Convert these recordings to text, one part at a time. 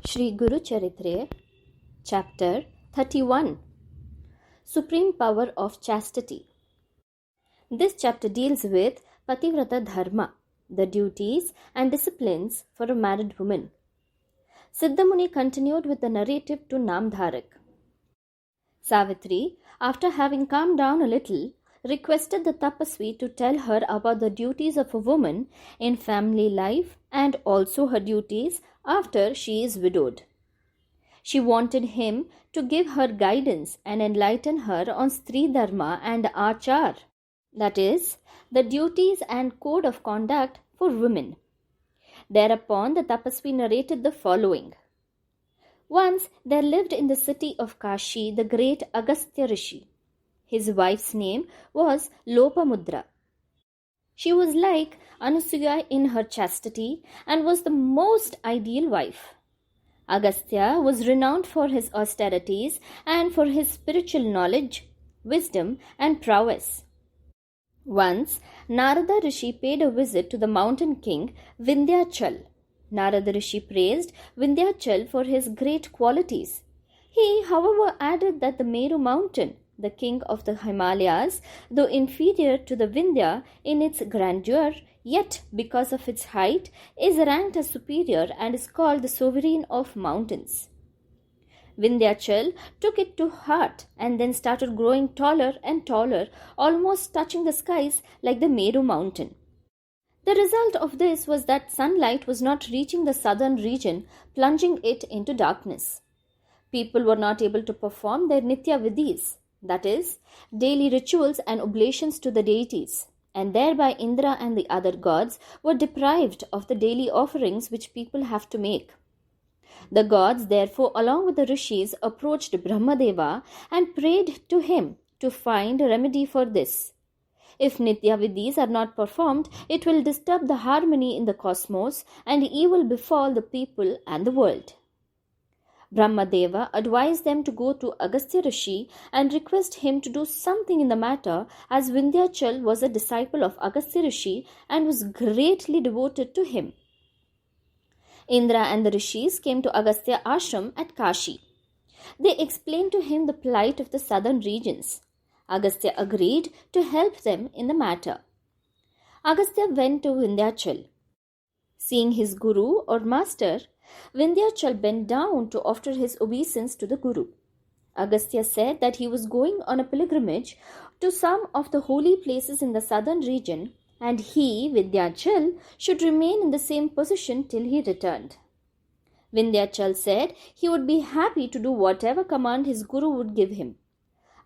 Shri Guru Charitre, Chapter 31, Supreme Power of Chastity. This chapter deals with Pativrata Dharma, the duties and disciplines for a married woman. Siddhamuni continued with the narrative to Namdharak. Savitri, after having calmed down a little, requested the Tapasvi to tell her about the duties of a woman in family life and also her duties after she is widowed. She wanted him to give her guidance and enlighten her on Stri Dharma and Achar, that is, the duties and code of conduct for women. Thereupon the Tapasvi narrated the following. Once there lived in the city of Kashi the great Agastya Rishi. His wife's name was Lopamudra. She was like Anasuya in her chastity and was the most ideal wife. Agastya was renowned for his austerities and for his spiritual knowledge, wisdom, and prowess. Once, Narada Rishi paid a visit to the mountain king Vindhyachal. Narada Rishi praised Vindhyachal for his great qualities. He, however, added that the Meru mountain, the king of the Himalayas, though inferior to the Vindhya in its grandeur, yet because of its height, is ranked as superior and is called the sovereign of mountains. Vindhyachal took it to heart and then started growing taller and taller, almost touching the skies like the Meru mountain. The result of this was that sunlight was not reaching the southern region, plunging it into darkness. People were not able to perform their Nitya Vidhis, that is, daily rituals and oblations to the deities, and thereby Indra and the other gods were deprived of the daily offerings which people have to make. The gods, therefore, along with the rishis, approached Brahmadeva and prayed to him to find a remedy for this. If Nitya Vidhis are not performed, it will disturb the harmony in the cosmos and evil befall the people and the world. Brahmadeva advised them to go to Agastya Rishi and request him to do something in the matter, as Vindhyachal was a disciple of Agastya Rishi and was greatly devoted to him. Indra and the rishis came to Agastya Ashram at Kashi. They explained to him the plight of the southern regions. Agastya agreed to help them in the matter. Agastya went to Vindhyachal. Seeing his guru or master, Vindhyachal bent down to offer his obeisance to the Guru. Agastya said that he was going on a pilgrimage to some of the holy places in the southern region, and he, Vindhyachal, should remain in the same position till he returned. Vindhyachal said he would be happy to do whatever command his Guru would give him.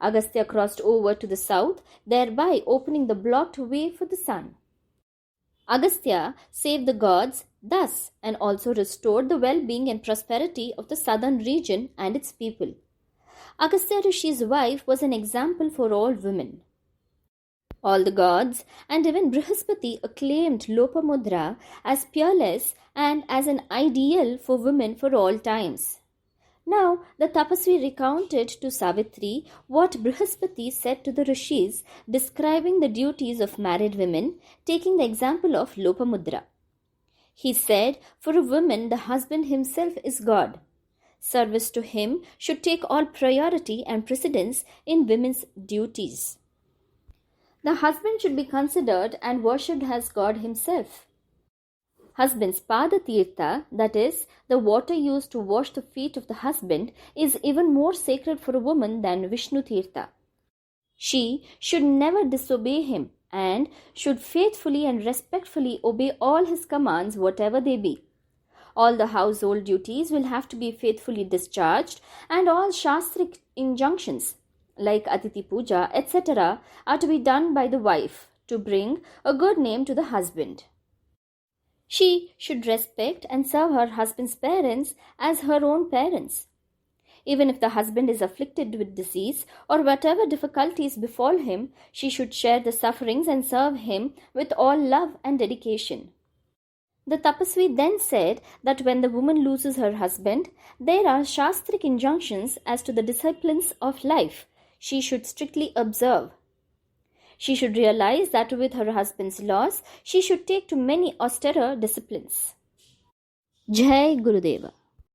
Agastya crossed over to the south, thereby opening the blocked way for the sun. Agastya saved the gods thus and also restored the well-being and prosperity of the southern region and its people. Agastya Rishi's wife was an example for all women. All the gods and even Brihaspati acclaimed Lopamudra as peerless and as an ideal for women for all times. Now the Tapasvi recounted to Savitri what Brihaspati said to the rishis, describing the duties of married women, taking the example of Lopamudra. He said, for a woman, the husband himself is God. Service to him should take all priority and precedence in women's duties. The husband should be considered and worshipped as God himself. Husband's Pada Tirtha, that is, the water used to wash the feet of the husband, is even more sacred for a woman than Vishnu Tirtha. She should never disobey him and should faithfully and respectfully obey all his commands, whatever they be. All the household duties will have to be faithfully discharged, and all shastric injunctions, like Atiti Puja, etc., are to be done by the wife to bring a good name to the husband. She should respect and serve her husband's parents as her own parents. Even if the husband is afflicted with disease or whatever difficulties befall him, she should share the sufferings and serve him with all love and dedication. The Tapasvi then said that when the woman loses her husband, there are shastric injunctions as to the disciplines of life she should strictly observe. She should realize that with her husband's loss, she should take to many austerer disciplines. Jai Gurudeva.